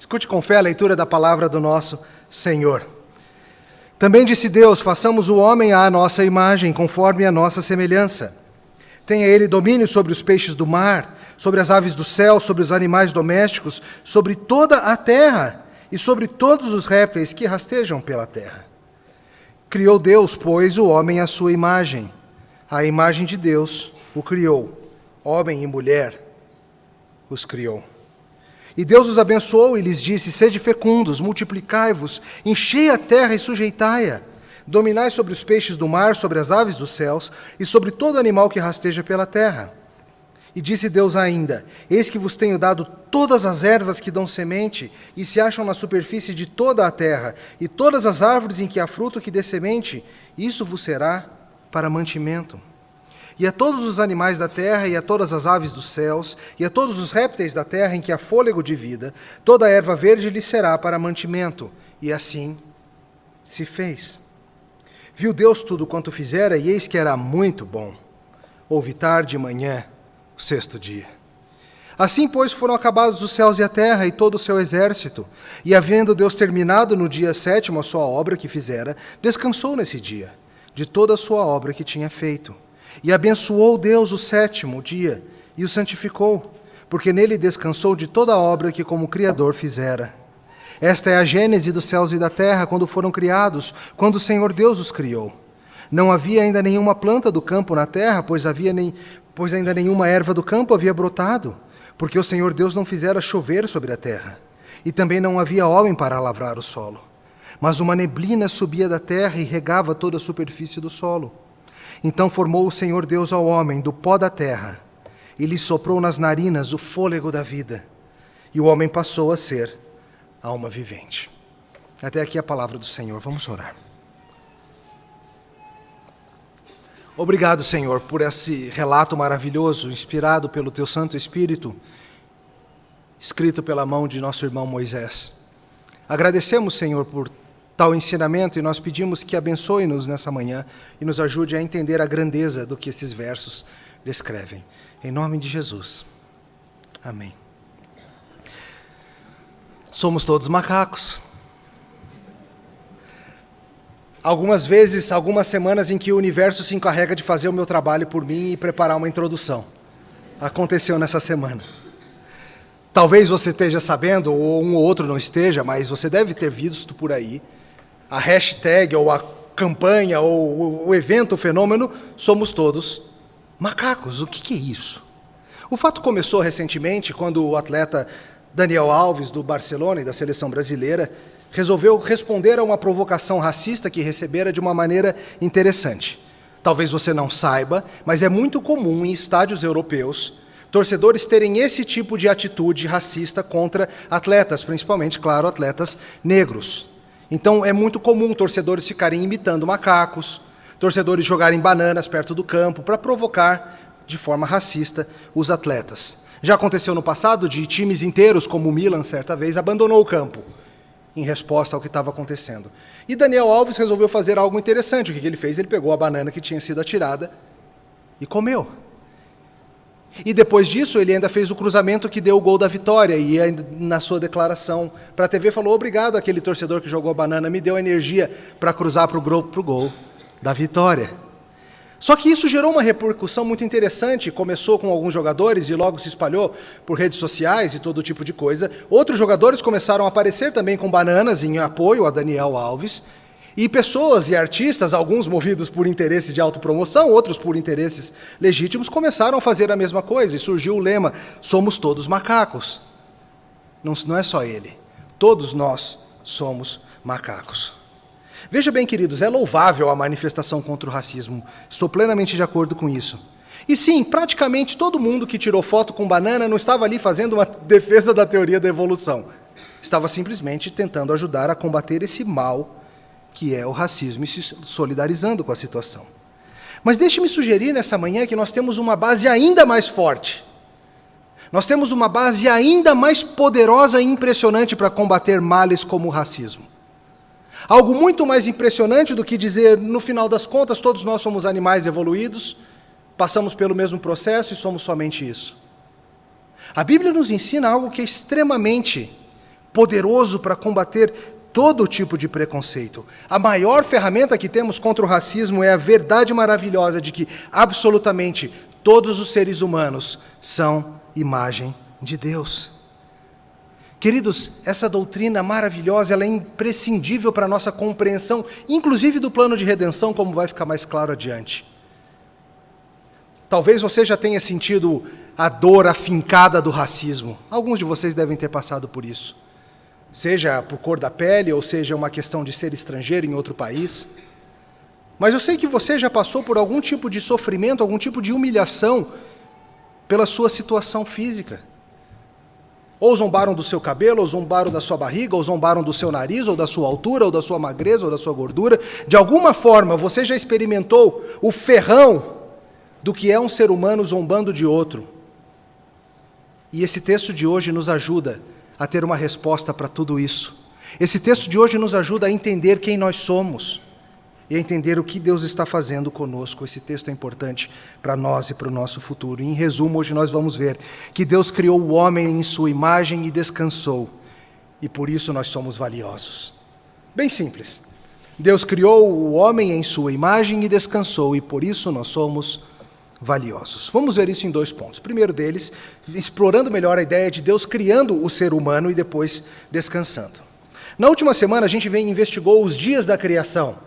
Escute com fé a leitura da palavra do nosso Senhor. Também disse Deus: façamos o homem à nossa imagem, conforme a nossa semelhança. Tenha ele domínio sobre os peixes do mar, sobre as aves do céu, sobre os animais domésticos, sobre toda a terra e sobre todos os répteis que rastejam pela terra. Criou Deus, pois, o homem à sua imagem. A imagem de Deus o criou. Homem e mulher os criou. E Deus os abençoou e lhes disse: sede fecundos, multiplicai-vos, enchei a terra e sujeitai-a. Dominai sobre os peixes do mar, sobre as aves dos céus e sobre todo animal que rasteja pela terra. E disse Deus ainda: eis que vos tenho dado todas as ervas que dão semente e se acham na superfície de toda a terra, e todas as árvores em que há fruto que dê semente, isso vos será para mantimento. E a todos os animais da terra, e a todas as aves dos céus, e a todos os répteis da terra em que há fôlego de vida, toda a erva verde lhes será para mantimento. E assim se fez. Viu Deus tudo quanto fizera, e eis que era muito bom. Houve tarde e manhã, o sexto dia. Assim, pois, foram acabados os céus e a terra, e todo o seu exército. E havendo Deus terminado no dia sétimo a sua obra que fizera, descansou nesse dia, de toda a sua obra que tinha feito. E abençoou Deus o sétimo dia, e o santificou, porque nele descansou de toda a obra que como Criador fizera. Esta é a gênese dos céus e da terra, quando foram criados, quando o Senhor Deus os criou. Não havia ainda nenhuma planta do campo na terra, pois ainda nenhuma erva do campo havia brotado, porque o Senhor Deus não fizera chover sobre a terra. E também não havia homem para lavrar o solo. Mas uma neblina subia da terra e regava toda a superfície do solo. Então formou o Senhor Deus ao homem do pó da terra, e lhe soprou nas narinas o fôlego da vida, e o homem passou a ser alma vivente. Até aqui a palavra do Senhor. Vamos orar. Obrigado, Senhor, por esse relato maravilhoso, inspirado pelo Teu Santo Espírito, escrito pela mão de nosso irmão Moisés. Agradecemos, Senhor, por tal ensinamento, e nós pedimos que abençoe-nos nessa manhã e nos ajude a entender a grandeza do que esses versos descrevem. Em nome de Jesus. Amém. Somos todos macacos. Algumas vezes, algumas semanas em que o universo se encarrega de fazer o meu trabalho por mim e preparar uma introdução. Aconteceu nessa semana. Talvez você esteja sabendo, ou um ou outro não esteja, mas você deve ter visto por aí a hashtag, ou a campanha, ou o evento, o fenômeno, somos todos macacos. O que é isso? O fato começou recentemente, quando o atleta Daniel Alves, do Barcelona e da seleção brasileira, resolveu responder a uma provocação racista que recebera de uma maneira interessante. Talvez você não saiba, mas é muito comum em estádios europeus torcedores terem esse tipo de atitude racista contra atletas, principalmente, claro, atletas negros. Então, é muito comum torcedores ficarem imitando macacos, torcedores jogarem bananas perto do campo para provocar, de forma racista, os atletas. Já aconteceu no passado de times inteiros, como o Milan, certa vez, abandonou o campo em resposta ao que estava acontecendo. E Daniel Alves resolveu fazer algo interessante. O que ele fez? Ele pegou a banana que tinha sido atirada e comeu. E depois disso, ele ainda fez o cruzamento que deu o gol da vitória, e na sua declaração para a TV falou: obrigado àquele torcedor que jogou a banana, me deu energia para cruzar para o gol da vitória. Só que isso gerou uma repercussão muito interessante, começou com alguns jogadores e logo se espalhou por redes sociais e todo tipo de coisa. Outros jogadores começaram a aparecer também com bananas em apoio a Daniel Alves, e pessoas e artistas, alguns movidos por interesse de autopromoção, outros por interesses legítimos, começaram a fazer a mesma coisa, e surgiu o lema: somos todos macacos. Não é só ele, todos nós somos macacos. Veja bem, queridos, é louvável a manifestação contra o racismo, estou plenamente de acordo com isso. E sim, praticamente todo mundo que tirou foto com banana não estava ali fazendo uma defesa da teoria da evolução, estava simplesmente tentando ajudar a combater esse mal que é o racismo, e se solidarizando com a situação. Mas deixe-me sugerir nessa manhã que nós temos uma base ainda mais forte. Nós temos uma base ainda mais poderosa e impressionante para combater males como o racismo. Algo muito mais impressionante do que dizer, no final das contas, todos nós somos animais evoluídos, passamos pelo mesmo processo e somos somente isso. A Bíblia nos ensina algo que é extremamente poderoso para combater todo tipo de preconceito. A maior ferramenta que temos contra o racismo é a verdade maravilhosa de que absolutamente todos os seres humanos são imagem de Deus. Queridos, essa doutrina maravilhosa, ela é imprescindível para a nossa compreensão, inclusive do plano de redenção, como vai ficar mais claro adiante. Talvez você já tenha sentido a dor afincada do racismo. Alguns de vocês devem ter passado por isso. Seja por cor da pele, ou seja uma questão de ser estrangeiro em outro país. Mas eu sei que você já passou por algum tipo de sofrimento, algum tipo de humilhação pela sua situação física. Ou zombaram do seu cabelo, ou zombaram da sua barriga, ou zombaram do seu nariz, ou da sua altura, ou da sua magreza, ou da sua gordura. De alguma forma, você já experimentou o ferrão do que é um ser humano zombando de outro. E esse texto de hoje nos ajuda a ter uma resposta para tudo isso. Esse texto de hoje nos ajuda a entender quem nós somos e a entender o que Deus está fazendo conosco. Esse texto é importante para nós e para o nosso futuro. Em resumo, hoje nós vamos ver que Deus criou o homem em sua imagem e descansou, e por isso nós somos valiosos. Bem simples. Deus criou o homem em sua imagem e descansou, e por isso nós somos valiosos. Vamos ver isso em 2 pontos. O primeiro deles, explorando melhor a ideia de Deus criando o ser humano e depois descansando. Na última semana a gente investigou os dias da criação.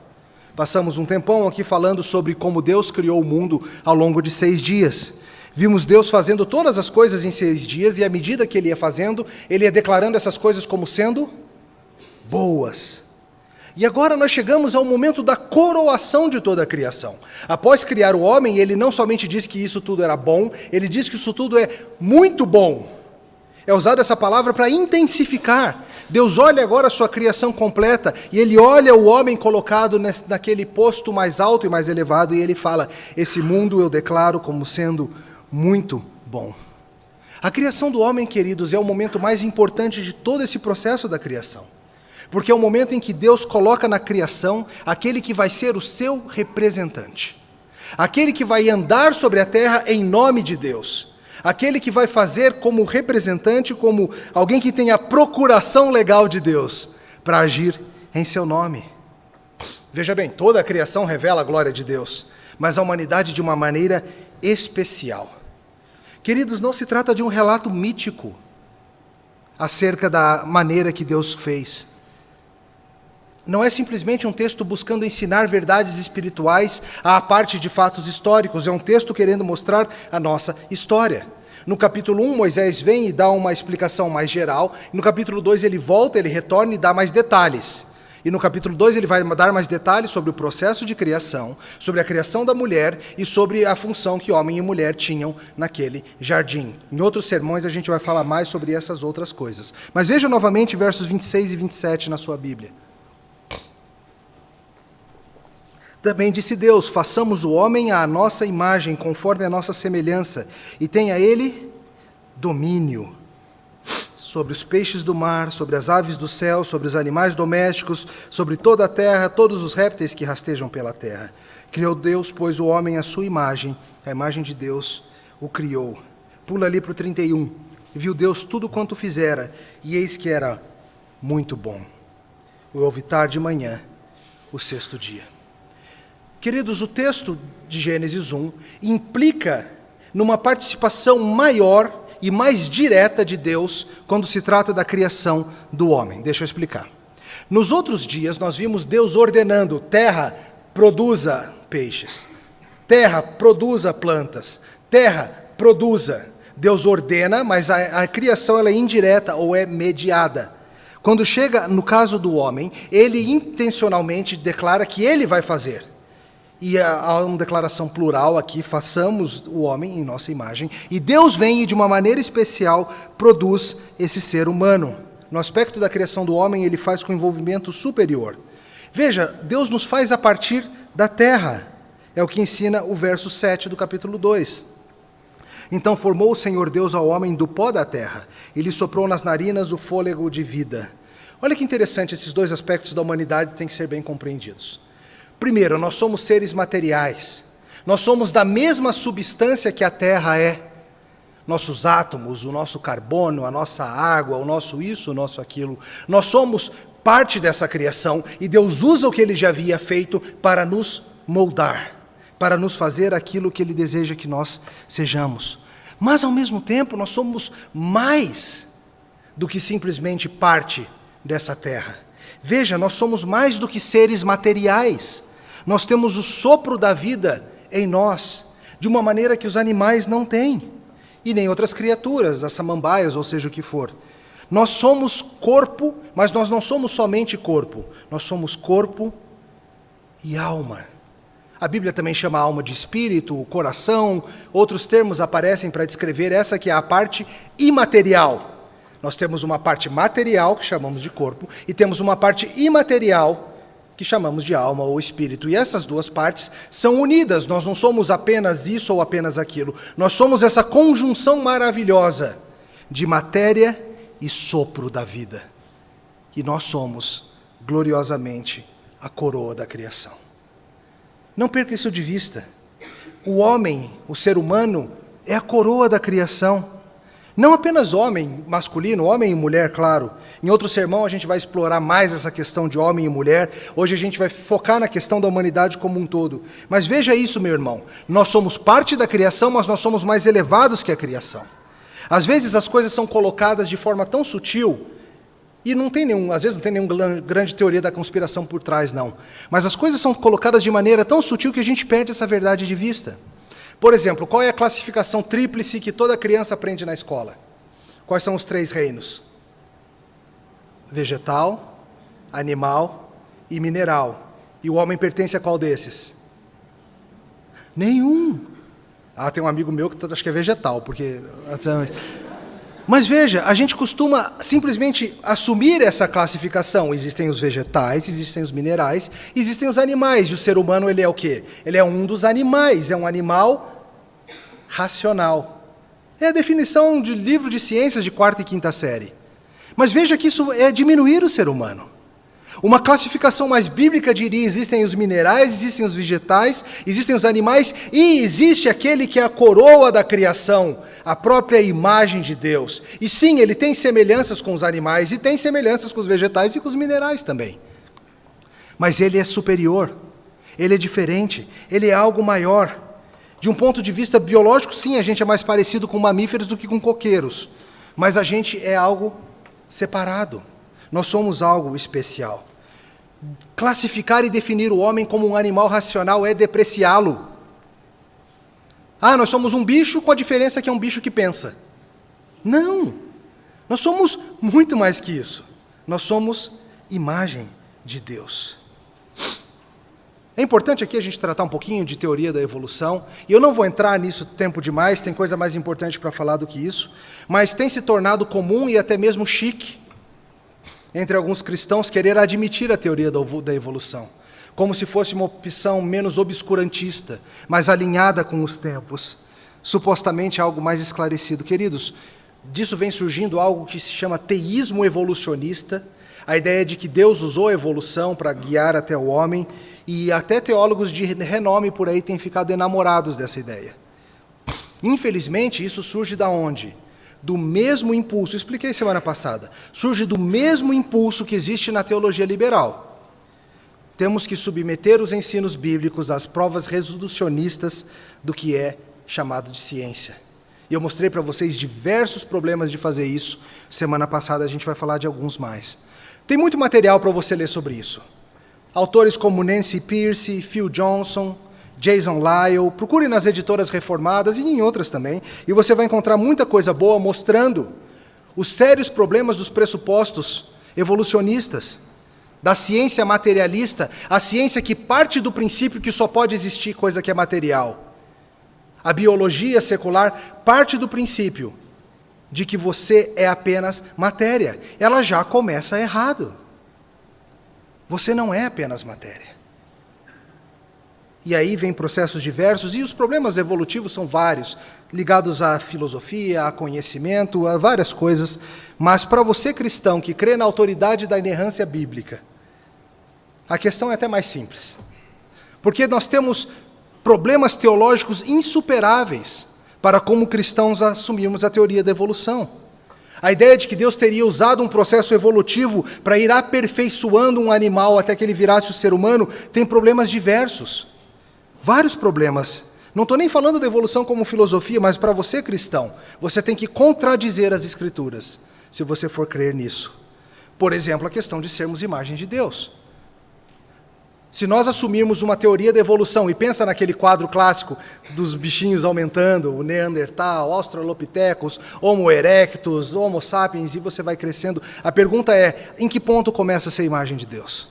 Passamos um tempão aqui falando sobre como Deus criou o mundo ao longo de 6 dias. Vimos Deus fazendo todas as coisas em 6 dias, e à medida que Ele ia fazendo, Ele ia declarando essas coisas como sendo boas. E agora nós chegamos ao momento da coroação de toda a criação. Após criar o homem, Ele não somente diz que isso tudo era bom, Ele diz que isso tudo é muito bom. É usada essa palavra para intensificar. Deus olha agora a sua criação completa, e Ele olha o homem colocado naquele posto mais alto e mais elevado, e Ele fala: esse mundo eu declaro como sendo muito bom. A criação do homem, queridos, é o momento mais importante de todo esse processo da criação. Porque é o momento em que Deus coloca na criação aquele que vai ser o seu representante. Aquele que vai andar sobre a terra em nome de Deus. Aquele que vai fazer como representante, como alguém que tem a procuração legal de Deus, para agir em seu nome. Veja bem, toda a criação revela a glória de Deus, mas a humanidade de uma maneira especial. Queridos, não se trata de um relato mítico acerca da maneira que Deus fez. Não é simplesmente um texto buscando ensinar verdades espirituais à parte de fatos históricos, é um texto querendo mostrar a nossa história. No capítulo 1, Moisés vem e dá uma explicação mais geral, no capítulo 2 ele volta, ele retorna e dá mais detalhes. E no capítulo 2 ele vai dar mais detalhes sobre o processo de criação, sobre a criação da mulher e sobre a função que homem e mulher tinham naquele jardim. Em outros sermões a gente vai falar mais sobre essas outras coisas. Mas veja novamente versos 26 e 27 na sua Bíblia. Também disse Deus: façamos o homem à nossa imagem, conforme a nossa semelhança, e tenha ele domínio sobre os peixes do mar, sobre as aves do céu, sobre os animais domésticos, sobre toda a terra, todos os répteis que rastejam pela terra. Criou Deus, pois, o homem à sua imagem, a imagem de Deus o criou. Pula ali para o 31. Viu Deus tudo quanto fizera, e eis que era muito bom. Houve tarde e manhã, o 6º dia. Queridos, o texto de Gênesis 1 implica numa participação maior e mais direta de Deus quando se trata da criação do homem. Deixa eu explicar. Nos outros dias nós vimos Deus ordenando: terra, produza peixes. Terra, produza plantas. Terra, produza. Deus ordena, mas a criação ela é indireta ou é mediada. Quando chega no caso do homem, ele intencionalmente declara que ele vai fazer. E há uma declaração plural aqui: façamos o homem em nossa imagem. E Deus vem e de uma maneira especial produz esse ser humano. No aspecto da criação do homem, ele faz com envolvimento superior. Veja, Deus nos faz a partir da terra. É o que ensina o verso 7 do capítulo 2. Então formou o Senhor Deus ao homem do pó da terra, e lhe soprou nas narinas o fôlego de vida. Olha que interessante, esses 2 aspectos da humanidade têm que ser bem compreendidos. Primeiro, nós somos seres materiais. Nós somos da mesma substância que a terra é. nossos átomos, o nosso carbono, a nossa água, o nosso isso, o nosso aquilo. Nós somos parte dessa criação e Deus usa o que Ele já havia feito para nos moldar, para nos fazer aquilo que Ele deseja que nós sejamos. Mas, ao mesmo tempo, nós somos mais do que simplesmente parte dessa terra. Veja, nós somos mais do que seres materiais. Nós temos o sopro da vida em nós, de uma maneira que os animais não têm, e nem outras criaturas, as samambaias, ou seja o que for. Nós somos corpo, mas nós não somos somente corpo, nós somos corpo e alma. A Bíblia também chama a alma de espírito, coração, outros termos aparecem para descrever essa que é a parte imaterial. Nós temos uma parte material, que chamamos de corpo, e temos uma parte imaterial, que chamamos de alma ou espírito. E essas duas partes são unidas, nós não somos apenas isso ou apenas aquilo. Nós somos essa conjunção maravilhosa de matéria e sopro da vida. E nós somos, gloriosamente, a coroa da criação. Não perca isso de vista. O homem, o ser humano, é a coroa da criação. Não apenas homem masculino, homem e mulher, claro. Em outro sermão a gente vai explorar mais essa questão de homem e mulher. Hoje a gente vai focar na questão da humanidade como um todo. Mas veja isso, meu irmão. Nós somos parte da criação, mas nós somos mais elevados que a criação. Às vezes as coisas são colocadas de forma tão sutil, e às vezes não tem nenhuma grande teoria da conspiração por trás, não. Mas as coisas são colocadas de maneira tão sutil que a gente perde essa verdade de vista. Por exemplo, qual é a classificação tríplice que toda criança aprende na escola? Quais são os 3 reinos? Vegetal, animal e mineral. E o homem pertence a qual desses? Nenhum. Tem um amigo meu que acho que é vegetal, porque... Mas veja, a gente costuma simplesmente assumir essa classificação. Existem os vegetais, existem os minerais, existem os animais. E o ser humano, ele é o quê? Ele é um dos animais, é um animal racional. É a definição de livro de ciências de 4ª e 5ª série. Mas veja que isso é diminuir o ser humano. Uma classificação mais bíblica diria: existem os minerais, existem os vegetais, existem os animais, e existe aquele que é a coroa da criação, a própria imagem de Deus. E sim, ele tem semelhanças com os animais, e tem semelhanças com os vegetais e com os minerais também. Mas ele é superior, ele é diferente, ele é algo maior. De um ponto de vista biológico, sim, a gente é mais parecido com mamíferos do que com coqueiros, mas a gente é algo separado. Nós somos algo especial. Classificar e definir o homem como um animal racional é depreciá-lo. Nós somos um bicho, com a diferença que é um bicho que pensa. Não! Nós somos muito mais que isso. Nós somos imagem de Deus. É importante aqui a gente tratar um pouquinho de teoria da evolução, e eu não vou entrar nisso tempo demais, tem coisa mais importante para falar do que isso, mas tem se tornado comum e até mesmo chique entre alguns cristãos querer admitir a teoria da evolução, como se fosse uma opção menos obscurantista, mais alinhada com os tempos, supostamente algo mais esclarecido. Queridos, disso vem surgindo algo que se chama teísmo evolucionista, a ideia de que Deus usou a evolução para guiar até o homem, e até teólogos de renome por aí têm ficado enamorados dessa ideia. Infelizmente, isso surge da onde? Do mesmo impulso, expliquei semana passada, surge do mesmo impulso que existe na teologia liberal. Temos que submeter os ensinos bíblicos às provas reducionistas do que é chamado de ciência. E eu mostrei para vocês diversos problemas de fazer isso. Semana passada a gente vai falar de alguns mais. Tem muito material para você ler sobre isso. Autores como Nancy Pearce, Phil Johnson, Jason Lisle, procure nas editoras reformadas e em outras também, e você vai encontrar muita coisa boa mostrando os sérios problemas dos pressupostos evolucionistas, da ciência materialista, a ciência que parte do princípio que só pode existir coisa que é material. A biologia secular parte do princípio de que você é apenas matéria. Ela já começa errado. Você não é apenas matéria. E aí vem processos diversos, e os problemas evolutivos são vários, ligados à filosofia, a conhecimento, a várias coisas. Mas para você cristão que crê na autoridade da inerrância bíblica, a questão é até mais simples. Porque nós temos problemas teológicos insuperáveis para, como cristãos, assumirmos a teoria da evolução. A ideia de que Deus teria usado um processo evolutivo para ir aperfeiçoando um animal até que ele virasse o ser humano tem problemas diversos. Vários problemas. Não estou nem falando da evolução como filosofia, mas para você, cristão, você tem que contradizer as Escrituras, se você for crer nisso. Por exemplo, a questão de sermos imagem de Deus. Se nós assumirmos uma teoria da evolução, e pensa naquele quadro clássico dos bichinhos aumentando, o Neandertal, Australopithecus, Homo erectus, Homo sapiens, e você vai crescendo, a pergunta é, em que ponto começa a ser imagem de Deus?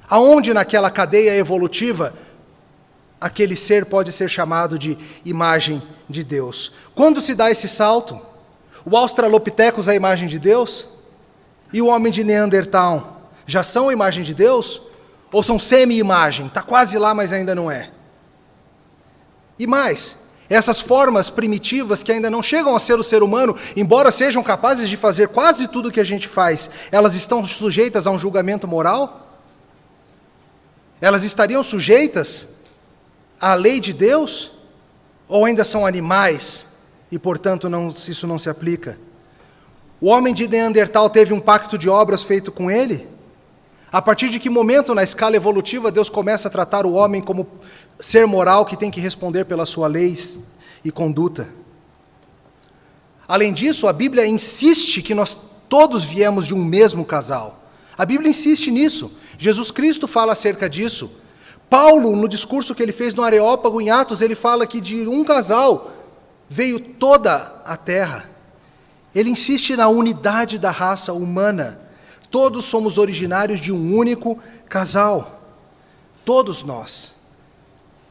Aonde naquela cadeia evolutiva aquele ser pode ser chamado de imagem de Deus? Quando se dá esse salto? O Australopithecus é a imagem de Deus? E o homem de Neandertal já são a imagem de Deus? Ou são semi-imagem? Está quase lá, mas ainda não é. E mais, essas formas primitivas que ainda não chegam a ser o ser humano, embora sejam capazes de fazer quase tudo o que a gente faz, elas estão sujeitas a um julgamento moral? Elas estariam sujeitas à lei de Deus? Ou ainda são animais e, portanto, isso não se aplica? O homem de Neandertal teve um pacto de obras feito com ele? A partir de que momento na escala evolutiva Deus começa a tratar o homem como ser moral que tem que responder pelas suas leis e conduta? Além disso, a Bíblia insiste que nós todos viemos de um mesmo casal. A Bíblia insiste nisso. Jesus Cristo fala acerca disso. Paulo, no discurso que ele fez no Areópago, em Atos, ele fala que de um casal veio toda a terra. Ele insiste na unidade da raça humana. Todos somos originários de um único casal. Todos nós.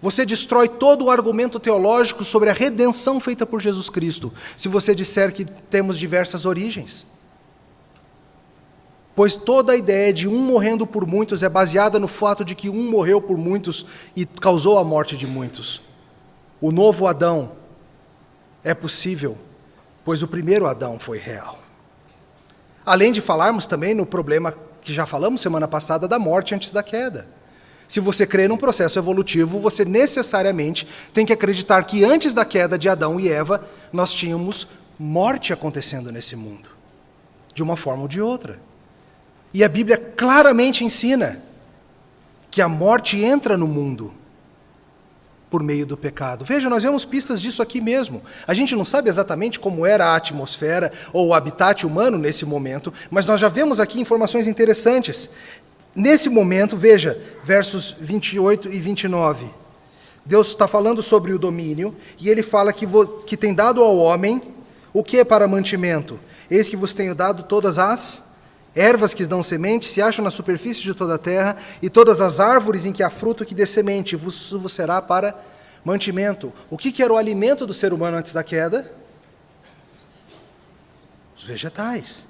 Você destrói todo o argumento teológico sobre a redenção feita por Jesus Cristo, se você disser que temos diversas origens. Pois toda a ideia de um morrendo por muitos é baseada no fato de que um morreu por muitos e causou a morte de muitos. O novo Adão é possível, pois o primeiro Adão foi real. Além de falarmos também no problema que já falamos semana passada da morte antes da queda. Se você crê num processo evolutivo, você necessariamente tem que acreditar que antes da queda de Adão e Eva, nós tínhamos morte acontecendo nesse mundo, de uma forma ou de outra. E a Bíblia claramente ensina que a morte entra no mundo por meio do pecado. Veja, nós vemos pistas disso aqui mesmo. A gente não sabe exatamente como era a atmosfera ou o habitat humano nesse momento, mas nós já vemos aqui informações interessantes. Nesse momento, veja, versos 28 e 29. Deus está falando sobre o domínio, e ele fala que tem dado ao homem o que é para mantimento? Eis que vos tenho dado todas as ervas que dão semente, se acham na superfície de toda a terra, e todas as árvores em que há fruto que dê semente, vos será para mantimento. O que era o alimento do ser humano antes da queda? Os vegetais.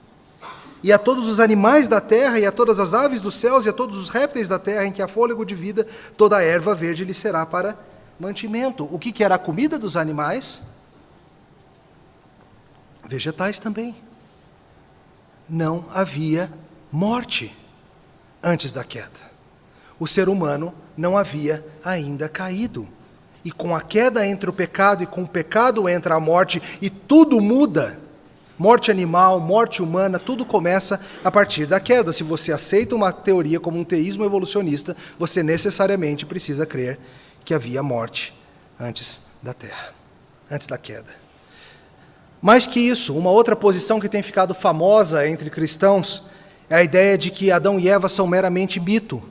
E a todos os animais da terra, e a todas as aves dos céus, e a todos os répteis da terra, em que há fôlego de vida, toda a erva verde lhe será para mantimento. O que era a comida dos animais? Vegetais também. Não havia morte antes da queda. O ser humano não havia ainda caído. E com a queda entra o pecado, e com o pecado entra a morte, e tudo muda. Morte animal, morte humana, tudo começa a partir da queda. Se você aceita uma teoria como um teísmo evolucionista, você necessariamente precisa crer que havia morte antes da terra, antes da queda. Mais que isso, uma outra posição que tem ficado famosa entre cristãos é a ideia de que Adão e Eva são meramente mito,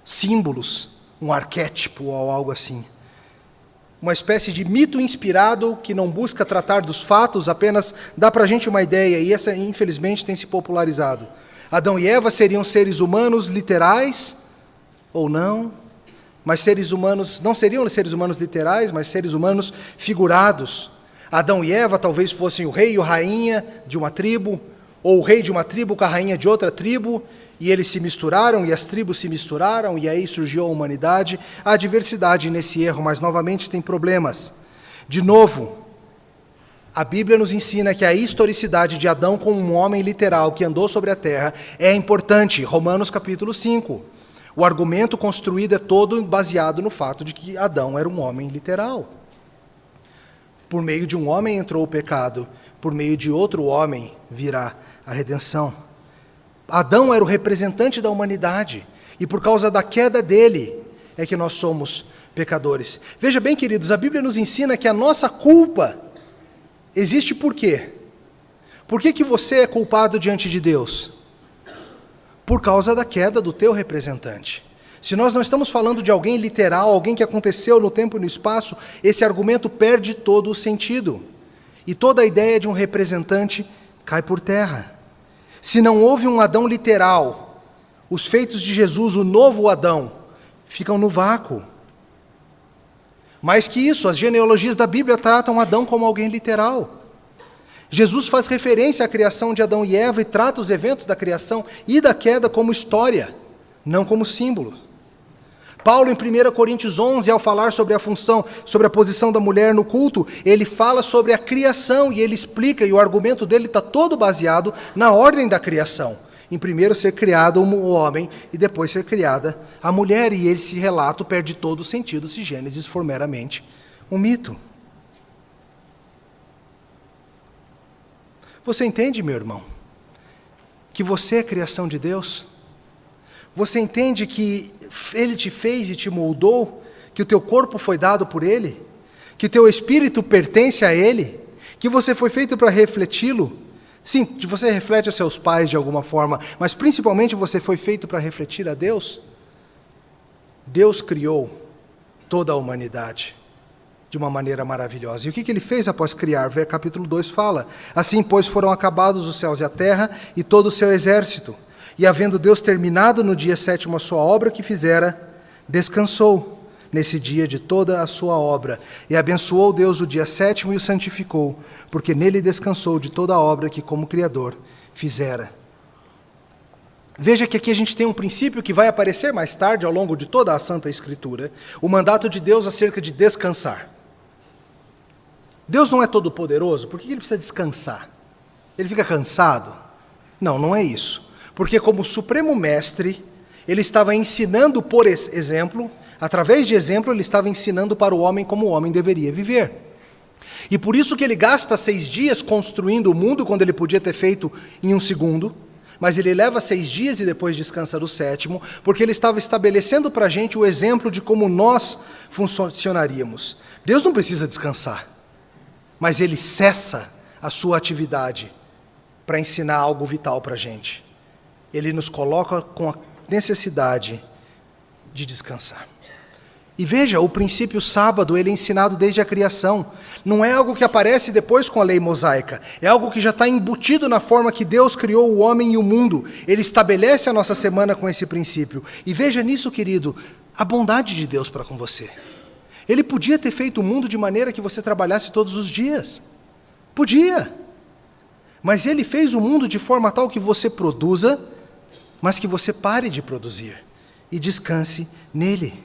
símbolos, um arquétipo ou algo assim. Uma espécie de mito inspirado que não busca tratar dos fatos, apenas dá para a gente uma ideia, e essa, infelizmente, tem se popularizado. Adão e Eva seriam seres humanos literais, ou não, mas seres humanos, não seriam seres humanos literais, mas seres humanos figurados. Adão e Eva talvez fossem o rei e a rainha de uma tribo, ou o rei de uma tribo com a rainha de outra tribo, e eles se misturaram, e as tribos se misturaram, e aí surgiu a humanidade. Há diversidade nesse erro, mas novamente tem problemas. De novo, a Bíblia nos ensina que a historicidade de Adão como um homem literal que andou sobre a terra é importante. Romanos capítulo 5. O argumento construído é todo baseado no fato de que Adão era um homem literal. Por meio de um homem entrou o pecado, por meio de outro homem virá a redenção. Adão era o representante da humanidade, e por causa da queda dele é que nós somos pecadores. Veja bem, queridos, a Bíblia nos ensina que a nossa culpa existe por quê? Por que você é culpado diante de Deus? Por causa da queda do teu representante. Se nós não estamos falando de alguém literal, alguém que aconteceu no tempo e no espaço, esse argumento perde todo o sentido. E toda a ideia de um representante cai por terra. Se não houve um Adão literal, os feitos de Jesus, o novo Adão, ficam no vácuo. Mais que isso, as genealogias da Bíblia tratam Adão como alguém literal. Jesus faz referência à criação de Adão e Eva e trata os eventos da criação e da queda como história, não como símbolo. Paulo, em 1 Coríntios 11, ao falar sobre a função, sobre a posição da mulher no culto, ele fala sobre a criação e ele explica, e o argumento dele está todo baseado na ordem da criação. Em primeiro ser criado o homem e depois ser criada a mulher, e esse relato perde todo o sentido se Gênesis for meramente um mito. Você entende, meu irmão, que você é criação de Deus? Você entende que Ele te fez e te moldou, que o teu corpo foi dado por Ele, que o teu espírito pertence a Ele, que você foi feito para refleti-lo? Sim, você reflete os seus pais de alguma forma, mas principalmente você foi feito para refletir a Deus? Deus criou toda a humanidade de uma maneira maravilhosa. E o que Ele fez após criar? Capítulo 2 fala: assim, pois, foram acabados os céus e a terra e todo o seu exército. E havendo Deus terminado no dia 7º a sua obra que fizera, descansou nesse dia de toda a sua obra. E abençoou Deus o dia 7º e o santificou, porque nele descansou de toda a obra que como Criador fizera. Veja que aqui a gente tem um princípio que vai aparecer mais tarde ao longo de toda a Santa Escritura, o mandato de Deus acerca de descansar. Deus não é todo poderoso, por que Ele precisa descansar? Ele fica cansado? Não, não é isso. Porque como supremo mestre, Ele estava ensinando por exemplo, através de exemplo, Ele estava ensinando para o homem como o homem deveria viver. E por isso que Ele gasta 6 dias construindo o mundo, quando Ele podia ter feito em 1 segundo, mas Ele leva 6 dias e depois descansa no 7º, porque Ele estava estabelecendo para a gente o exemplo de como nós funcionaríamos. Deus não precisa descansar, mas Ele cessa a sua atividade para ensinar algo vital para a gente. Ele nos coloca com a necessidade de descansar. E veja, o princípio sábado, ele é ensinado desde a criação. Não é algo que aparece depois com a lei mosaica. É algo que já está embutido na forma que Deus criou o homem e o mundo. Ele estabelece a nossa semana com esse princípio. E veja nisso, querido, a bondade de Deus para com você. Ele podia ter feito o mundo de maneira que você trabalhasse todos os dias. Podia. Mas Ele fez o mundo de forma tal que você produza, mas que você pare de produzir e descanse nele.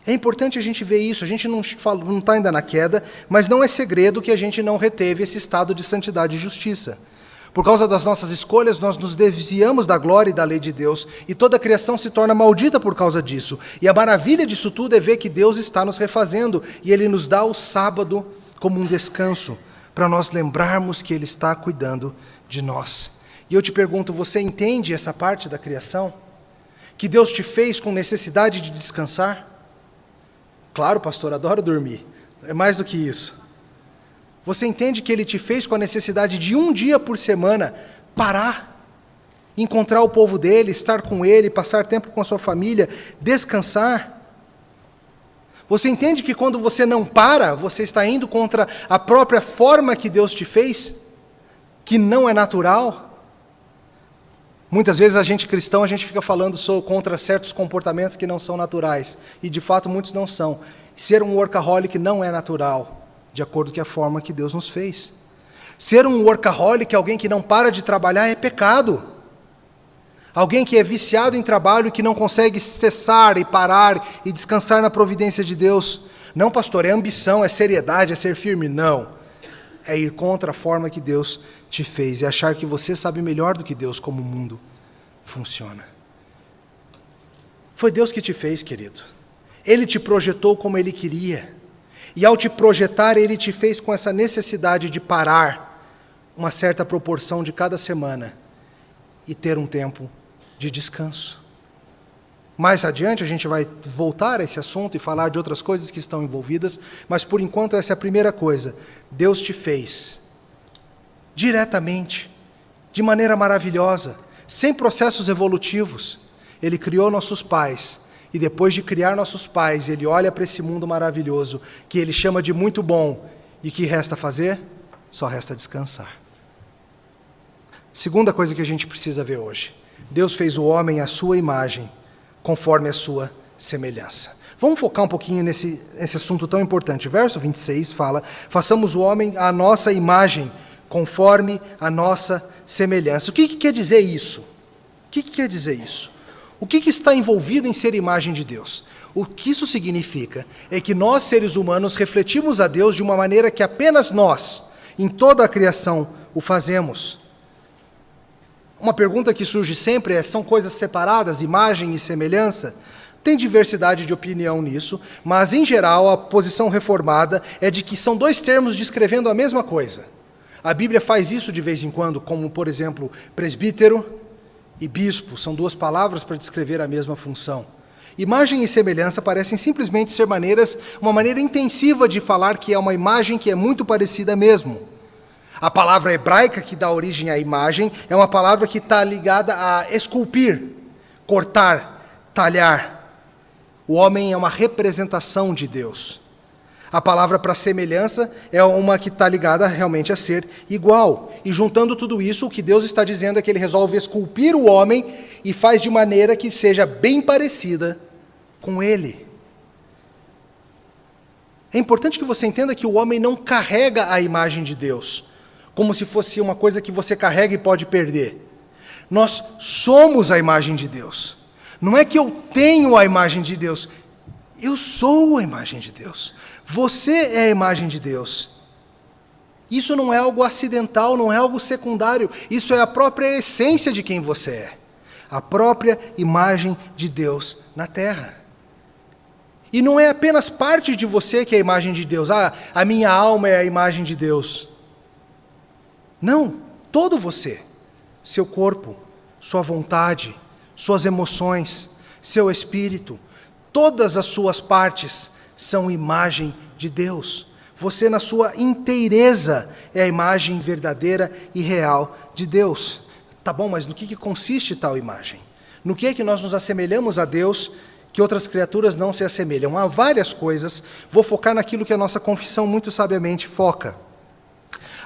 É importante a gente ver isso. A gente não está ainda na queda, mas não é segredo que a gente não reteve esse estado de santidade e justiça. Por causa das nossas escolhas, nós nos desviamos da glória e da lei de Deus, e toda a criação se torna maldita por causa disso. E a maravilha disso tudo é ver que Deus está nos refazendo, e Ele nos dá o sábado como um descanso, para nós lembrarmos que Ele está cuidando de nós. E eu te pergunto, você entende essa parte da criação? Que Deus te fez com necessidade de descansar? Claro, pastor, adoro dormir. É mais do que isso. Você entende que Ele te fez com a necessidade de um dia por semana parar, encontrar o povo dEle, estar com Ele, passar tempo com a sua família, descansar? Você entende que quando você não para, você está indo contra a própria forma que Deus te fez, que não é natural? Muitas vezes a gente cristão, a gente fica falando contra certos comportamentos que não são naturais, e de fato muitos não são. Ser um workaholic não é natural, de acordo com a forma que Deus nos fez. Ser um workaholic, alguém que não para de trabalhar, é pecado. Alguém que é viciado em trabalho e que não consegue cessar e parar e descansar na providência de Deus. Não, pastor, é ambição, é seriedade, é ser firme. Não. É ir contra a forma que Deus te fez. É achar que você sabe melhor do que Deus como o mundo funciona. Foi Deus que te fez, querido. Ele te projetou como Ele queria. E ao te projetar, Ele te fez com essa necessidade de parar uma certa proporção de cada semana e ter um tempo de descanso. Mais adiante a gente vai voltar a esse assunto e falar de outras coisas que estão envolvidas, mas por enquanto essa é a primeira coisa. Deus te fez diretamente, de maneira maravilhosa, sem processos evolutivos. Ele criou nossos pais, e depois de criar nossos pais, Ele olha para esse mundo maravilhoso, que Ele chama de muito bom, e o que resta fazer? Só resta descansar. Segunda coisa que a gente precisa ver hoje. Deus fez o homem à sua imagem, conforme a sua semelhança. Vamos focar um pouquinho nesse assunto tão importante. Verso 26 fala: façamos o homem à nossa imagem, conforme a nossa semelhança. O que quer dizer isso? O que quer dizer isso? O que está envolvido em ser imagem de Deus? O que isso significa é que nós, seres humanos, refletimos a Deus de uma maneira que apenas nós, em toda a criação, o fazemos. Uma pergunta que surge sempre é: são coisas separadas, imagem e semelhança? Tem diversidade de opinião nisso, mas, em geral, a posição reformada é de que são dois termos descrevendo a mesma coisa. A Bíblia faz isso de vez em quando, como, por exemplo, presbítero e bispo, são duas palavras para descrever a mesma função. Imagem e semelhança parecem simplesmente ser uma maneira intensiva de falar que é uma imagem que é muito parecida mesmo. A palavra hebraica que dá origem à imagem é uma palavra que está ligada a esculpir, cortar, talhar. O homem é uma representação de Deus. A palavra para semelhança é uma que está ligada realmente a ser igual. E juntando tudo isso, o que Deus está dizendo é que Ele resolve esculpir o homem e faz de maneira que seja bem parecida com Ele. É importante que você entenda que o homem não carrega a imagem de Deus, como se fosse uma coisa que você carrega e pode perder. Nós somos a imagem de Deus. Não é que eu tenho a imagem de Deus, eu sou a imagem de Deus. Você é a imagem de Deus. Isso não é algo acidental, não é algo secundário. Isso é a própria essência de quem você é. A própria imagem de Deus na terra. E não é apenas parte de você que é a imagem de Deus. Ah, a minha alma é a imagem de Deus. Não, todo você. Seu corpo, sua vontade, suas emoções, seu espírito, todas as suas partes são imagem de Deus. Você, na sua inteireza, é a imagem verdadeira e real de Deus. Tá bom, mas no que consiste tal imagem? No que é que nós nos assemelhamos a Deus que outras criaturas não se assemelham? Há várias coisas. Vou focar naquilo que a nossa confissão muito sabiamente foca.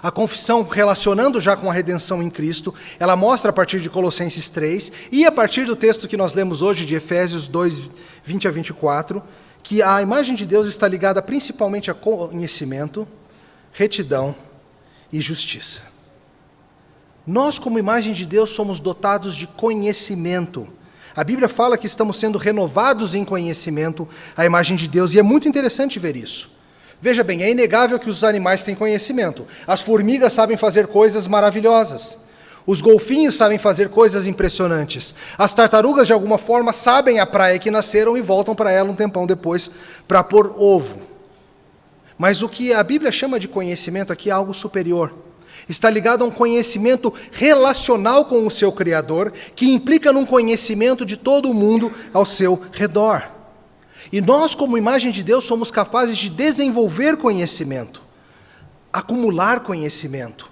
A confissão, relacionando já com a redenção em Cristo, ela mostra a partir de Colossenses 3 e a partir do texto que nós lemos hoje, de Efésios 2, 20 a 24, que a imagem de Deus está ligada principalmente a conhecimento, retidão e justiça. Nós, como imagem de Deus, somos dotados de conhecimento. A Bíblia fala que estamos sendo renovados em conhecimento à imagem de Deus, e é muito interessante ver isso. Veja bem, é inegável que os animais têm conhecimento. As formigas sabem fazer coisas maravilhosas. Os golfinhos sabem fazer coisas impressionantes. As tartarugas, de alguma forma, sabem a praia que nasceram e voltam para ela um tempão depois para pôr ovo. Mas o que a Bíblia chama de conhecimento aqui é algo superior. Está ligado a um conhecimento relacional com o seu Criador, que implica num conhecimento de todo o mundo ao seu redor. E nós, como imagem de Deus, somos capazes de desenvolver conhecimento, acumular conhecimento,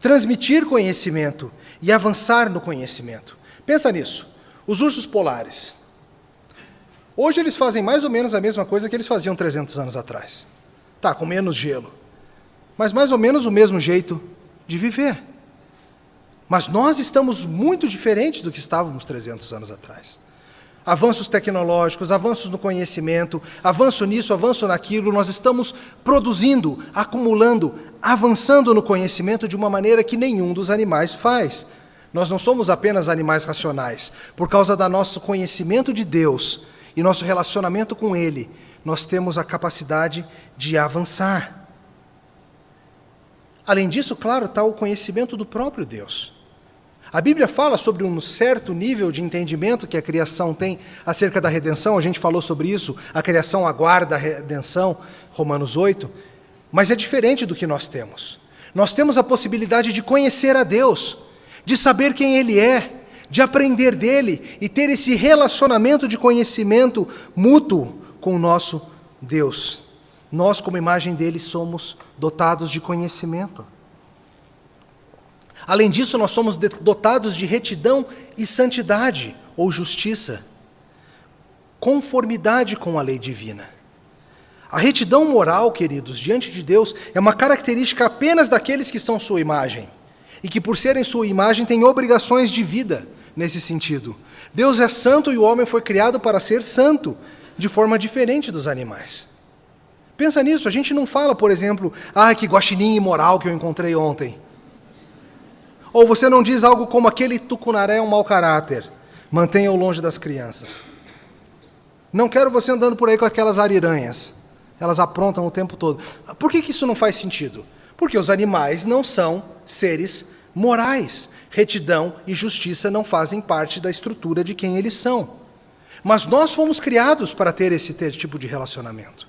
transmitir conhecimento e avançar no conhecimento. Pensa nisso. Os ursos polares. Hoje eles fazem mais ou menos a mesma coisa que eles faziam 300 anos atrás. Tá, com menos gelo. Mas mais ou menos o mesmo jeito de viver. Mas nós estamos muito diferentes do que estávamos 300 anos atrás. Avanços tecnológicos, avanços no conhecimento, avanço nisso, avanço naquilo, nós estamos produzindo, acumulando, avançando no conhecimento de uma maneira que nenhum dos animais faz. Nós não somos apenas animais racionais. Por causa do nosso conhecimento de Deus e nosso relacionamento com Ele, nós temos a capacidade de avançar. Além disso, claro, está o conhecimento do próprio Deus. A Bíblia fala sobre um certo nível de entendimento que a criação tem acerca da redenção, a gente falou sobre isso, a criação aguarda a redenção, Romanos 8, mas é diferente do que nós temos. Nós temos a possibilidade de conhecer a Deus, de saber quem Ele é, de aprender dEle e ter esse relacionamento de conhecimento mútuo com o nosso Deus. Nós, como imagem dEle, somos dotados de conhecimento. Além disso, nós somos dotados de retidão e santidade, ou justiça, conformidade com a lei divina. A retidão moral, queridos, diante de Deus, é uma característica apenas daqueles que são sua imagem, e que por serem sua imagem têm obrigações de vida nesse sentido. Deus é santo e o homem foi criado para ser santo, de forma diferente dos animais. Pensa nisso, a gente não fala, por exemplo, que guaxinim imoral que eu encontrei ontem. Ou você não diz algo como aquele tucunaré é um mau caráter, mantenha-o longe das crianças. Não quero você andando por aí com aquelas ariranhas, elas aprontam o tempo todo. Por que isso não faz sentido? Porque os animais não são seres morais. Retidão e justiça não fazem parte da estrutura de quem eles são. Mas nós fomos criados para ter esse tipo de relacionamento.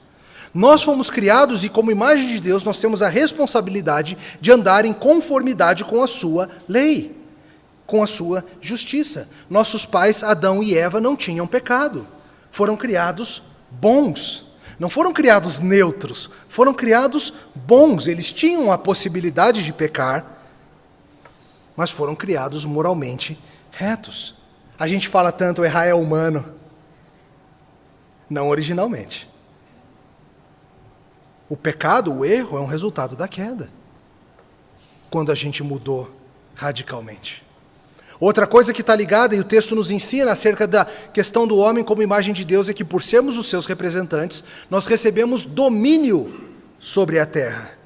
Nós fomos criados e, como imagem de Deus, nós temos a responsabilidade de andar em conformidade com a sua lei, com a sua justiça. Nossos pais, Adão e Eva, não tinham pecado. Foram criados bons. Não foram criados neutros, foram criados bons. Eles tinham a possibilidade de pecar, mas foram criados moralmente retos. A gente fala tanto, errar é humano. Não originalmente. O pecado, o erro, é um resultado da queda. Quando a gente mudou radicalmente. Outra coisa que está ligada, e o texto nos ensina acerca da questão do homem como imagem de Deus, é que por sermos os seus representantes, nós recebemos domínio sobre a terra.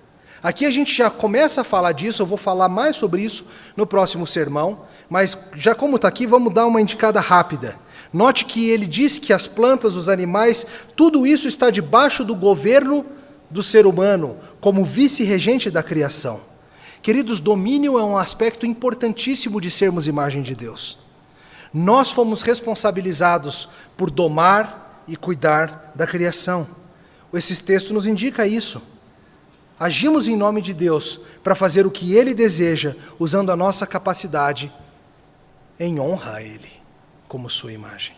Aqui a gente já começa a falar disso, eu vou falar mais sobre isso no próximo sermão, mas já como está aqui, vamos dar uma indicada rápida. Note que ele diz que as plantas, os animais, tudo isso está debaixo do governo do ser humano, como vice-regente da criação. Queridos, domínio é um aspecto importantíssimo de sermos imagem de Deus. Nós fomos responsabilizados por domar e cuidar da criação. Esses textos nos indicam isso. Agimos em nome de Deus para fazer o que Ele deseja, usando a nossa capacidade em honra a Ele, como sua imagem.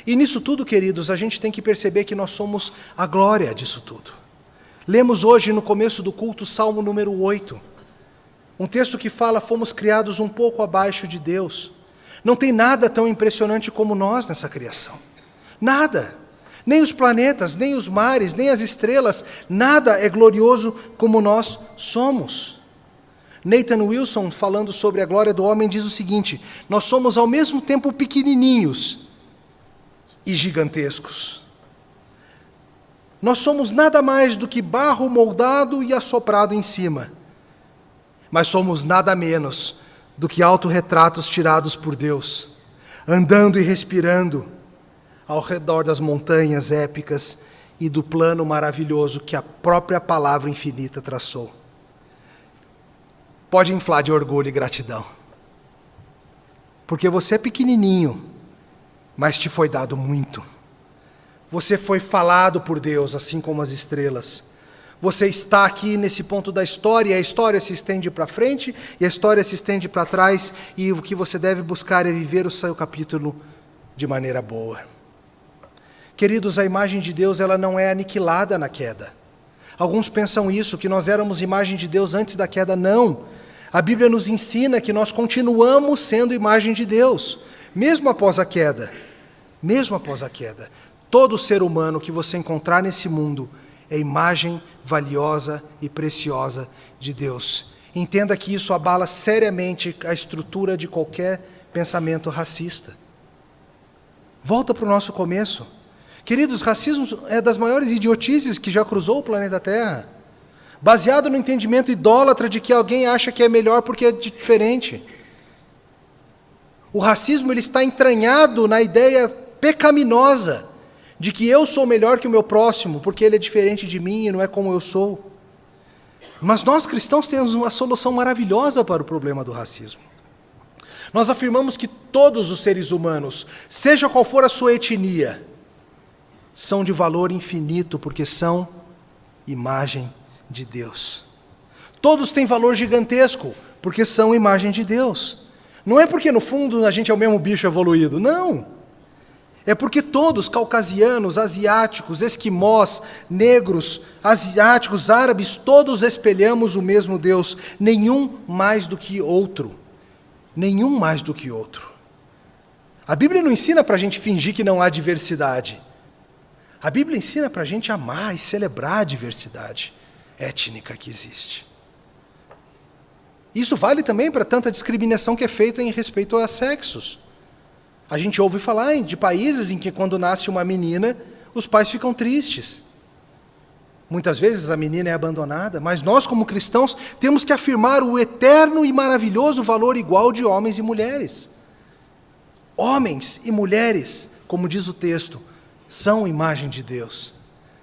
E nisso tudo, queridos, a gente tem que perceber que nós somos a glória disso tudo. Lemos hoje, no começo do culto, Salmo número 8. Um texto que fala, fomos criados um pouco abaixo de Deus. Não tem nada tão impressionante como nós nessa criação. Nada. Nem os planetas, nem os mares, nem as estrelas, nada é glorioso como nós somos. Nathan Wilson, falando sobre a glória do homem, diz o seguinte: nós somos ao mesmo tempo pequenininhos e gigantescos. Nós somos nada mais do que barro moldado e assoprado em cima. Mas somos nada menos do que autorretratos tirados por Deus, andando e respirando ao redor das montanhas épicas e do plano maravilhoso que a própria palavra infinita traçou. Pode inflar de orgulho e gratidão. Porque você é pequenininho, mas te foi dado muito. Você foi falado por Deus, assim como as estrelas. Você está aqui nesse ponto da história, e a história se estende para frente, e a história se estende para trás, e o que você deve buscar é viver o seu capítulo de maneira boa. Queridos, a imagem de Deus, ela não é aniquilada na queda. Alguns pensam isso, que nós éramos imagem de Deus antes da queda. Não. A Bíblia nos ensina que nós continuamos sendo imagem de Deus, mesmo após a queda. Mesmo após a queda. Todo ser humano que você encontrar nesse mundo é imagem valiosa e preciosa de Deus. Entenda que isso abala seriamente a estrutura de qualquer pensamento racista. Volta para o nosso começo. Queridos, racismo é das maiores idiotices que já cruzou o planeta Terra, baseado no entendimento idólatra de que alguém acha que é melhor porque é diferente. O racismo ele está entranhado na ideia pecaminosa de que eu sou melhor que o meu próximo, porque ele é diferente de mim e não é como eu sou. Mas nós cristãos temos uma solução maravilhosa para o problema do racismo. Nós afirmamos que todos os seres humanos, seja qual for a sua etnia, são de valor infinito, porque são imagem de Deus. Todos têm valor gigantesco, porque são imagem de Deus. Não é porque no fundo a gente é o mesmo bicho evoluído, não. É porque todos, caucasianos, asiáticos, esquimós, negros, asiáticos, árabes, todos espelhamos o mesmo Deus, nenhum mais do que outro. Nenhum mais do que outro. A Bíblia não ensina para a gente fingir que não há diversidade. A Bíblia ensina para a gente amar e celebrar a diversidade étnica que existe. Isso vale também para tanta discriminação que é feita em respeito a sexos. A gente ouve falar de países em que quando nasce uma menina, os pais ficam tristes. Muitas vezes a menina é abandonada, mas nós como cristãos temos que afirmar o eterno e maravilhoso valor igual de homens e mulheres. Homens e mulheres, como diz o texto, são imagem de Deus.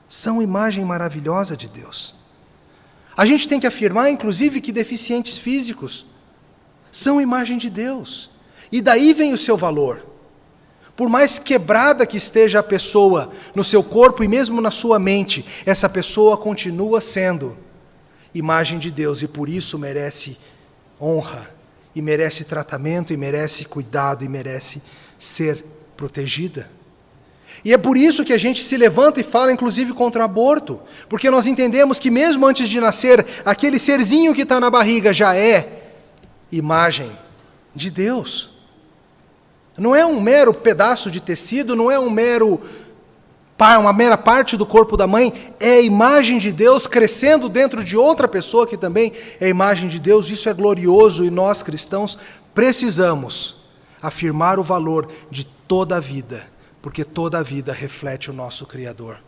São imagem maravilhosa de Deus. A gente tem que afirmar, inclusive, que deficientes físicos são imagem de Deus. E daí vem o seu valor. Por mais quebrada que esteja a pessoa no seu corpo e mesmo na sua mente, essa pessoa continua sendo imagem de Deus e por isso merece honra, e merece tratamento, e merece cuidado, e merece ser protegida. E é por isso que a gente se levanta e fala, inclusive, contra o aborto, porque nós entendemos que mesmo antes de nascer, aquele serzinho que está na barriga já é imagem de Deus. Não é um mero pedaço de tecido, não é uma mera parte do corpo da mãe, é a imagem de Deus crescendo dentro de outra pessoa que também é a imagem de Deus. Isso é glorioso e nós, cristãos, precisamos afirmar o valor de toda a vida, porque toda a vida reflete o nosso Criador.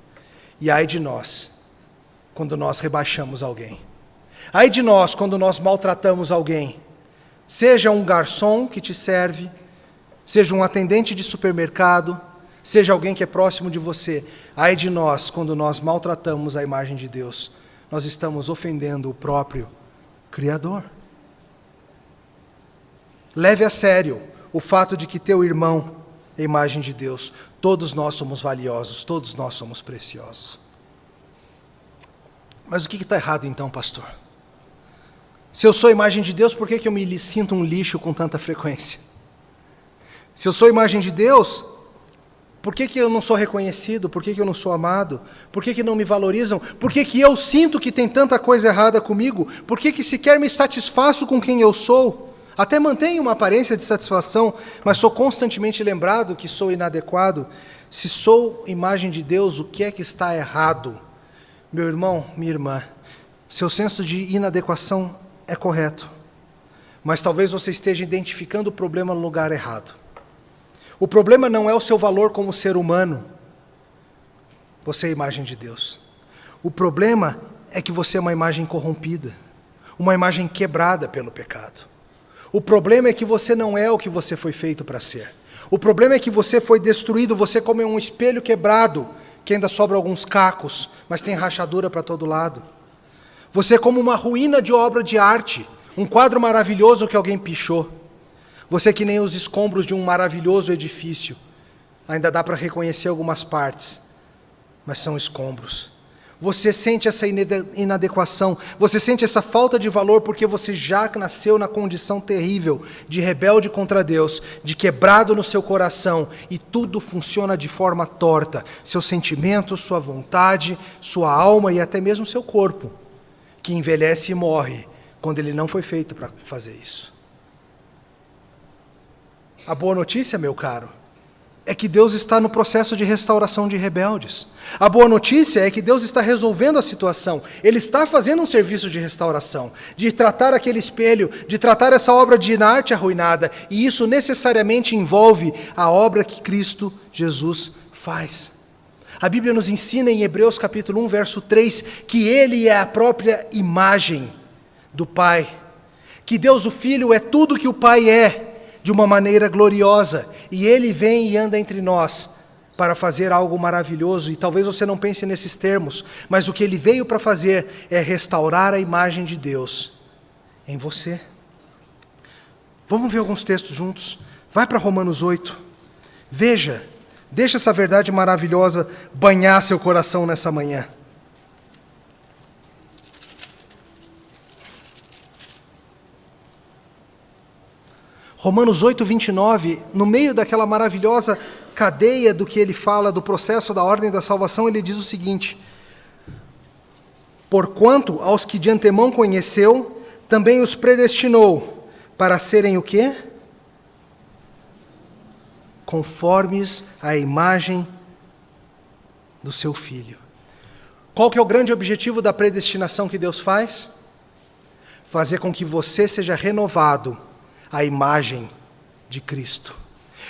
E ai de nós, quando nós rebaixamos alguém. Ai de nós, quando nós maltratamos alguém. Seja um garçom que te serve, seja um atendente de supermercado, seja alguém que é próximo de você. Ai de nós, quando nós maltratamos a imagem de Deus. Nós estamos ofendendo o próprio Criador. Leve a sério o fato de que teu irmão é imagem de Deus. Todos nós somos valiosos, todos nós somos preciosos. Mas o que está errado então, pastor? Se eu sou imagem de Deus, por que eu me sinto um lixo com tanta frequência? Se eu sou imagem de Deus, por que eu não sou reconhecido? Por que eu não sou amado? Por que não me valorizam? Por que eu sinto que tem tanta coisa errada comigo? Por que sequer me satisfaço com quem eu sou? Até mantenho uma aparência de satisfação, mas sou constantemente lembrado que sou inadequado. Se sou imagem de Deus, o que é que está errado? Meu irmão, minha irmã, seu senso de inadequação é correto, mas talvez você esteja identificando o problema no lugar errado. O problema não é o seu valor como ser humano. Você é a imagem de Deus. O problema é que você é uma imagem corrompida, uma imagem quebrada pelo pecado. O problema é que você não é o que você foi feito para ser. O problema é que você foi destruído, você como um espelho quebrado, que ainda sobra alguns cacos, mas tem rachadura para todo lado. Você é como uma ruína de obra de arte, um quadro maravilhoso que alguém pichou. Você é que nem os escombros de um maravilhoso edifício. Ainda dá para reconhecer algumas partes, mas são escombros. Você sente essa inadequação, você sente essa falta de valor porque você já nasceu na condição terrível de rebelde contra Deus, de quebrado no seu coração, e tudo funciona de forma torta. Seus sentimentos, sua vontade, sua alma e até mesmo seu corpo, que envelhece e morre quando ele não foi feito para fazer isso. A boa notícia, meu caro, é que Deus está no processo de restauração de rebeldes. A boa notícia é que Deus está resolvendo a situação. Ele está fazendo um serviço de restauração, de tratar aquele espelho, de tratar essa obra de arte arruinada, e isso necessariamente envolve a obra que Cristo Jesus faz. A Bíblia nos ensina em Hebreus capítulo 1, verso 3, que Ele é a própria imagem do Pai, que Deus o Filho é tudo que o Pai é, de uma maneira gloriosa, e Ele vem e anda entre nós para fazer algo maravilhoso, e talvez você não pense nesses termos, mas o que Ele veio para fazer é restaurar a imagem de Deus em você. Vamos ver alguns textos juntos. Vai para Romanos 8. Veja, deixa essa verdade maravilhosa banhar seu coração nessa manhã. Romanos 8, 29, no meio daquela maravilhosa cadeia do que ele fala, do processo da ordem da salvação, ele diz o seguinte: porquanto aos que de antemão conheceu, também os predestinou, para serem o quê? Conformes à imagem do seu Filho. Qual que é o grande objetivo da predestinação que Deus faz? Fazer com que você seja renovado à imagem de Cristo.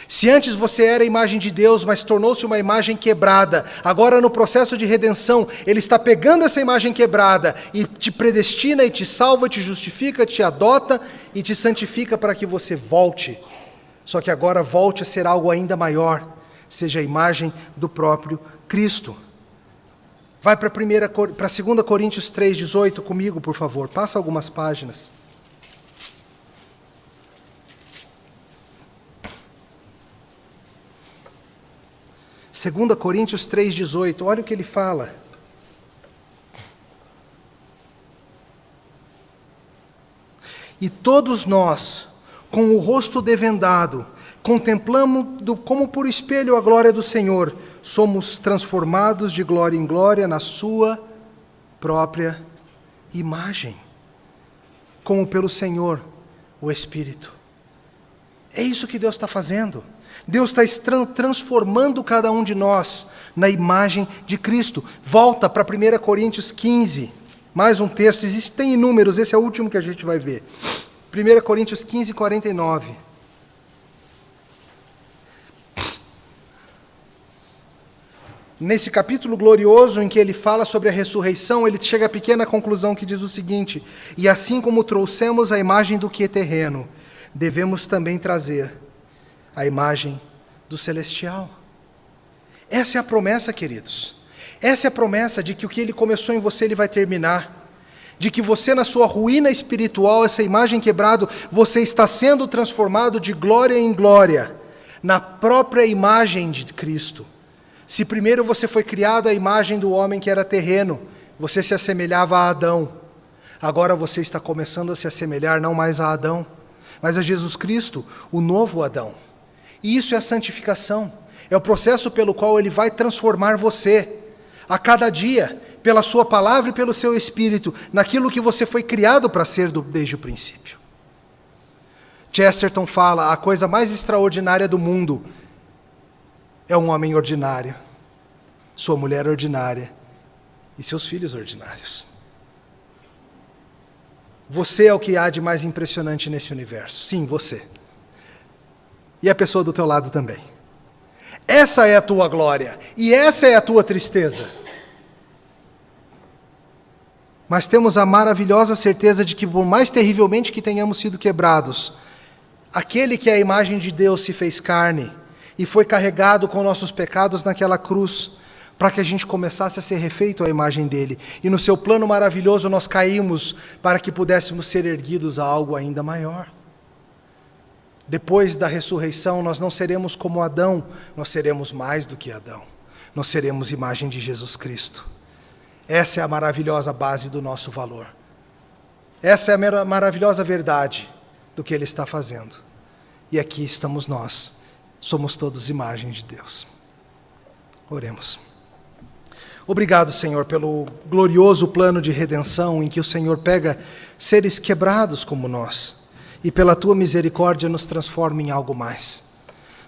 Se antes você era a imagem de Deus, mas tornou-se uma imagem quebrada, agora no processo de redenção, Ele está pegando essa imagem quebrada e te predestina, e te salva, te justifica, te adota e te santifica para que você volte. Só que agora volte a ser algo ainda maior, seja a imagem do próprio Cristo. Vai para 2 Coríntios 3,18 comigo, por favor. Passa algumas páginas. 2 Coríntios 3,18, olha o que ele fala. E todos nós, com o rosto desvendado, contemplamos como por espelho a glória do Senhor, somos transformados de glória em glória na sua própria imagem, como pelo Senhor, o Espírito. É isso que Deus está fazendo. Deus está transformando cada um de nós na imagem de Cristo. Volta para 1 Coríntios 15, mais um texto, existem inúmeros, esse é o último que a gente vai ver. 1 Coríntios 15, 49. Nesse capítulo glorioso em que ele fala sobre a ressurreição, ele chega à pequena conclusão que diz o seguinte: e assim como trouxemos a imagem do que é terreno, devemos também trazer a imagem do celestial. Essa é a promessa, queridos. Essa é a promessa de que o que Ele começou em você, Ele vai terminar. De que você, na sua ruína espiritual, essa imagem quebrada, você está sendo transformado de glória em glória, na própria imagem de Cristo. Se primeiro você foi criado à imagem do homem que era terreno, você se assemelhava a Adão. Agora você está começando a se assemelhar não mais a Adão, mas a Jesus Cristo, o novo Adão. E isso é a santificação, é o processo pelo qual Ele vai transformar você, a cada dia, pela sua palavra e pelo seu Espírito, naquilo que você foi criado para ser desde o princípio. Chesterton fala, a coisa mais extraordinária do mundo é um homem ordinário, sua mulher ordinária e seus filhos ordinários. Você é o que há de mais impressionante nesse universo. Sim, você. E a pessoa do teu lado também. Essa é a tua glória. E essa é a tua tristeza. Mas temos a maravilhosa certeza de que, por mais terrivelmente que tenhamos sido quebrados, aquele que é a imagem de Deus se fez carne e foi carregado com nossos pecados naquela cruz, para que a gente começasse a ser refeito à imagem dele. E no seu plano maravilhoso nós caímos para que pudéssemos ser erguidos a algo ainda maior. Depois da ressurreição nós não seremos como Adão, nós seremos mais do que Adão. Nós seremos imagem de Jesus Cristo. Essa é a maravilhosa base do nosso valor. Essa é a maravilhosa verdade do que Ele está fazendo. E aqui estamos nós. Somos todos imagem de Deus. Oremos. Obrigado, Senhor, pelo glorioso plano de redenção em que o Senhor pega seres quebrados como nós e pela Tua misericórdia nos transforma em algo mais.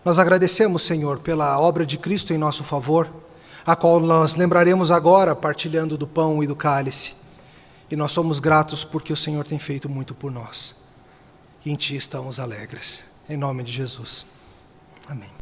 Nós agradecemos, Senhor, pela obra de Cristo em nosso favor, a qual nós lembraremos agora partilhando do pão e do cálice. E nós somos gratos porque o Senhor tem feito muito por nós. E em Ti estamos alegres. Em nome de Jesus. Amém.